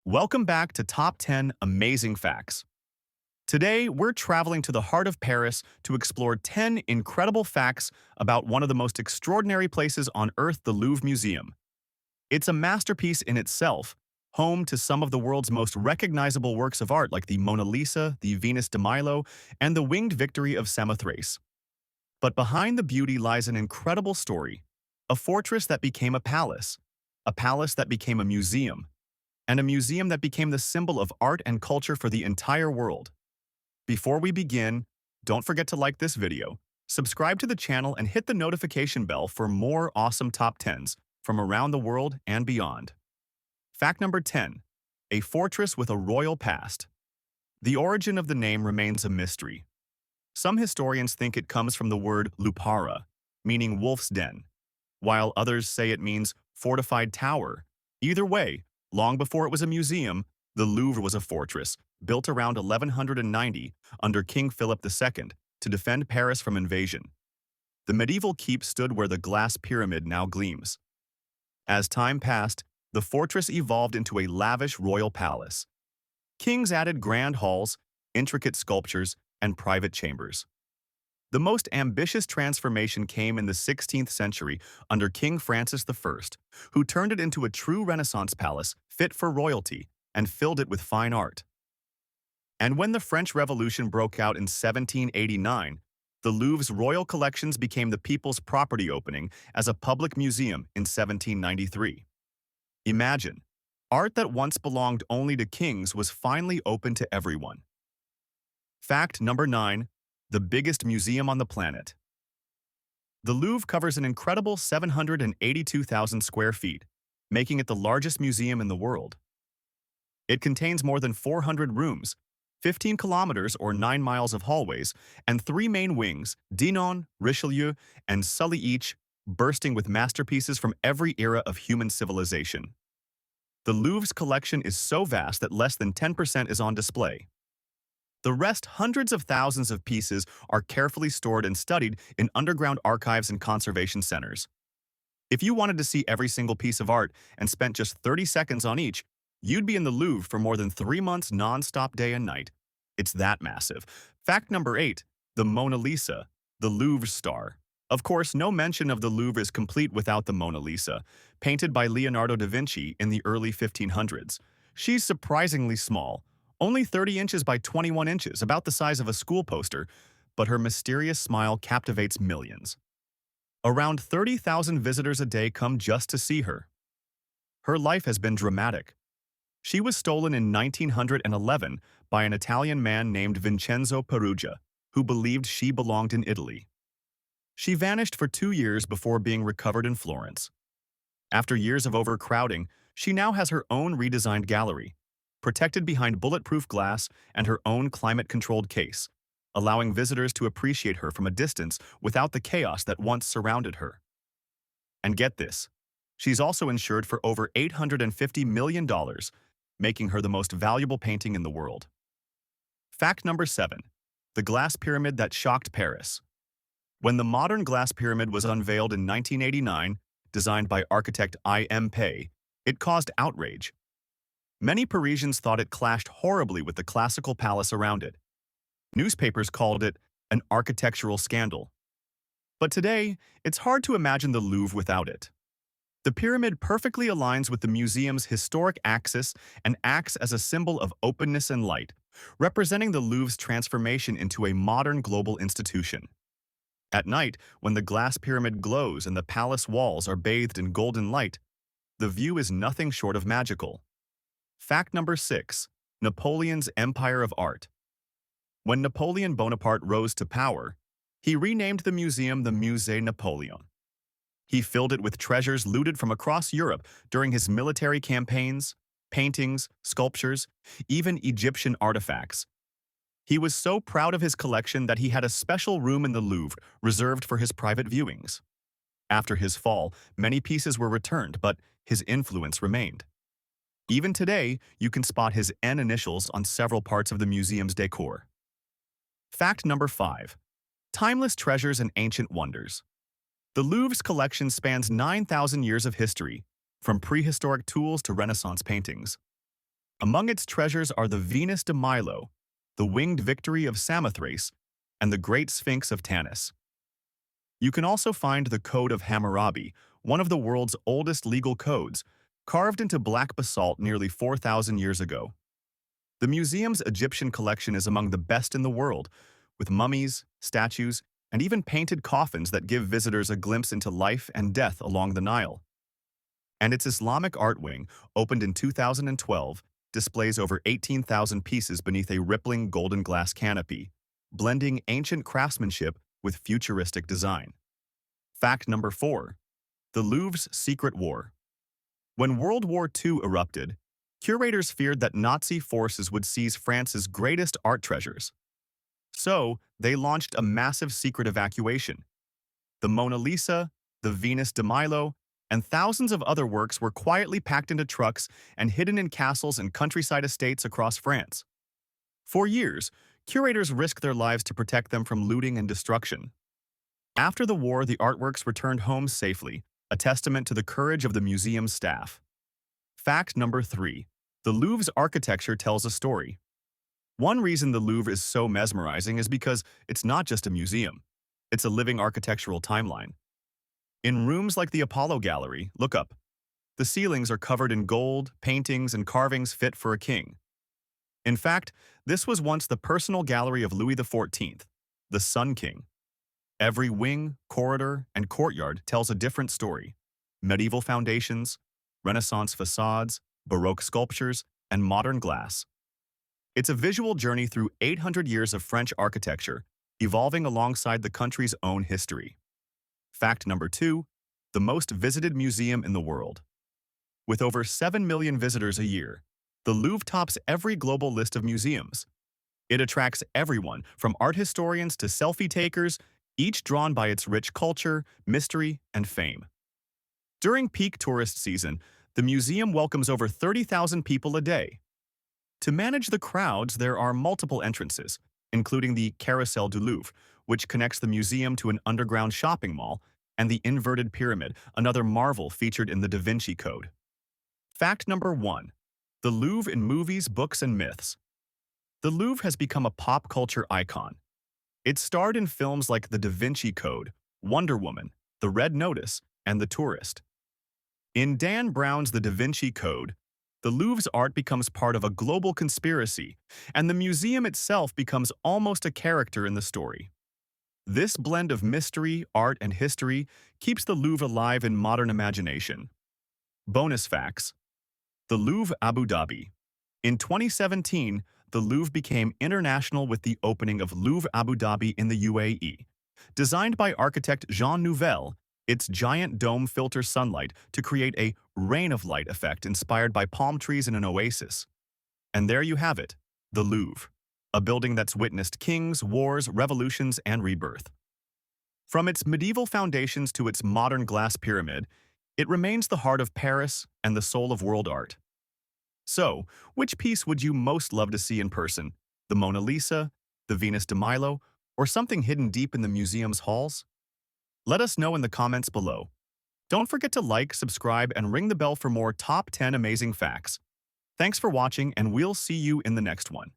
Welcome back to Top 10 Amazing Facts. Today, we're traveling to the heart of Paris to explore 10 incredible facts about one of the most extraordinary places on Earth, the Louvre Museum. It's a masterpiece in itself, home to some of the world's most recognizable works of art like the Mona Lisa, the Venus de Milo, and the Winged Victory of Samothrace. But behind the beauty lies an incredible story, a fortress that became a palace that became a museum, and a museum that became the symbol of art and culture for the entire world. Before we begin, don't forget to like this video, subscribe to the channel, and hit the notification bell for more awesome top 10s from around the world and beyond. Fact number 10. A fortress with a royal past. The origin of the name remains a mystery. Some historians think it comes from the word lupara, meaning wolf's den, while others say it means fortified tower. Either way, long before it was a museum, the Louvre was a fortress, built around 1190 under King Philip II to defend Paris from invasion. The medieval keep stood where the glass pyramid now gleams. As time passed, the fortress evolved into a lavish royal palace. Kings added grand halls, intricate sculptures, and private chambers. The most ambitious transformation came in the 16th century under King Francis I, who turned it into a true Renaissance palace fit for royalty and filled it with fine art. And when the French Revolution broke out in 1789, the Louvre's royal collections became the people's property, opening as a public museum in 1793. Imagine, art that once belonged only to kings was finally open to everyone. Fact number 9. The biggest museum on the planet. The Louvre covers an incredible 782,000 square feet, making it the largest museum in the world. It contains more than 400 rooms, 15 kilometers or 9 miles of hallways, and 3 main wings, Dinan, Richelieu, and Sully, each bursting with masterpieces from every era of human civilization. The Louvre's collection is so vast that less than 10% is on display. The rest, hundreds of thousands of pieces, are carefully stored and studied in underground archives and conservation centers. If you wanted to see every single piece of art and spent just 30 seconds on each, you'd be in the Louvre for more than 3 months non-stop, day and night. It's that massive. Fact number 8. The Mona Lisa, the Louvre's star. Of course, no mention of the Louvre is complete without the Mona Lisa, painted by Leonardo da Vinci in the early 1500s. She's surprisingly small, only 30 inches by 21 inches, about the size of a school poster, but her mysterious smile captivates millions. Around 30,000 visitors a day come just to see her. Her life has been dramatic. She was stolen in 1911 by an Italian man named Vincenzo Perugia, who believed she belonged in Italy. She vanished for 2 years before being recovered in Florence. After years of overcrowding, she now has her own redesigned gallery, protected behind bulletproof glass and her own climate-controlled case, allowing visitors to appreciate her from a distance without the chaos that once surrounded her. And get this, she's also insured for over $850 million, making her the most valuable painting in the world. Fact number 7. The glass pyramid that shocked Paris. When the modern glass pyramid was unveiled in 1989, designed by architect I.M. Pei, it caused outrage. Many Parisians thought it clashed horribly with the classical palace around it. Newspapers called it an architectural scandal. But today, it's hard to imagine the Louvre without it. The pyramid perfectly aligns with the museum's historic axis and acts as a symbol of openness and light, representing the Louvre's transformation into a modern global institution. At night, when the glass pyramid glows and the palace walls are bathed in golden light, the view is nothing short of magical. Fact number 6. Napoleon's Empire of Art. When Napoleon Bonaparte rose to power, he renamed the museum the Musée Napoléon. He filled it with treasures looted from across Europe during his military campaigns, paintings, sculptures, even Egyptian artifacts. He was so proud of his collection that he had a special room in the Louvre reserved for his private viewings. After his fall, many pieces were returned, but his influence remained. Even today, you can spot his N initials on several parts of the museum's decor. Fact number 5. Timeless treasures and ancient wonders. The Louvre's collection spans 9,000 years of history, from prehistoric tools to Renaissance paintings. Among its treasures are the Venus de Milo, the winged victory of Samothrace, and the Great Sphinx of Tanis. You can also find the Code of Hammurabi, one of the world's oldest legal codes, carved into black basalt nearly 4,000 years ago. The museum's Egyptian collection is among the best in the world, with mummies, statues, and even painted coffins that give visitors a glimpse into life and death along the Nile. And its Islamic art wing, opened in 2012, displays over 18,000 pieces beneath a rippling golden glass canopy, blending ancient craftsmanship with futuristic design. Fact number 4. The Louvre's Secret War. When World War II erupted, curators feared that Nazi forces would seize France's greatest art treasures. So, they launched a massive secret evacuation. The Mona Lisa, the Venus de Milo, and thousands of other works were quietly packed into trucks and hidden in castles and countryside estates across France. For years, curators risked their lives to protect them from looting and destruction. After the war, the artworks returned home safely, a testament to the courage of the museum's staff. Fact number 3. The Louvre's architecture tells a story. One reason the Louvre is so mesmerizing is because it's not just a museum. It's a living architectural timeline. In rooms like the Apollo Gallery, look up. The ceilings are covered in gold, paintings, and carvings fit for a king. In fact, this was once the personal gallery of Louis XIV, the Sun King. Every wing, corridor, and courtyard tells a different story. Medieval foundations, Renaissance facades, Baroque sculptures, and modern glass. It's a visual journey through 800 years of French architecture, evolving alongside the country's own history. Fact number 2. The most visited museum in the world. With over 7 million visitors a year, the Louvre tops every global list of museums. It attracts everyone, from art historians to selfie takers, each drawn by its rich culture, mystery, and fame. During peak tourist season, the museum welcomes over 30,000 people a day. To manage the crowds, there are multiple entrances, including the Carousel du Louvre, which connects the museum to an underground shopping mall, and the Inverted Pyramid, another marvel featured in the Da Vinci Code. Fact number 1. The Louvre in movies, books, and myths. The Louvre has become a pop culture icon. It starred in films like The Da Vinci Code, Wonder Woman, The Red Notice, and The Tourist. In Dan Brown's The Da Vinci Code, the Louvre's art becomes part of a global conspiracy, and the museum itself becomes almost a character in the story. This blend of mystery, art, and history keeps the Louvre alive in modern imagination. Bonus facts. The Louvre Abu Dhabi. In 2017, the Louvre became international with the opening of Louvre Abu Dhabi in the UAE. Designed by architect Jean Nouvel, its giant dome filters sunlight to create a rain of light effect inspired by palm trees in an oasis. And there you have it, the Louvre, a building that's witnessed kings, wars, revolutions, and rebirth. From its medieval foundations to its modern glass pyramid, it remains the heart of Paris and the soul of world art. So, which piece would you most love to see in person? The Mona Lisa, the Venus de Milo, or something hidden deep in the museum's halls? Let us know in the comments below. Don't forget to like, subscribe, and ring the bell for more top 10 amazing facts. Thanks for watching, and we'll see you in the next one.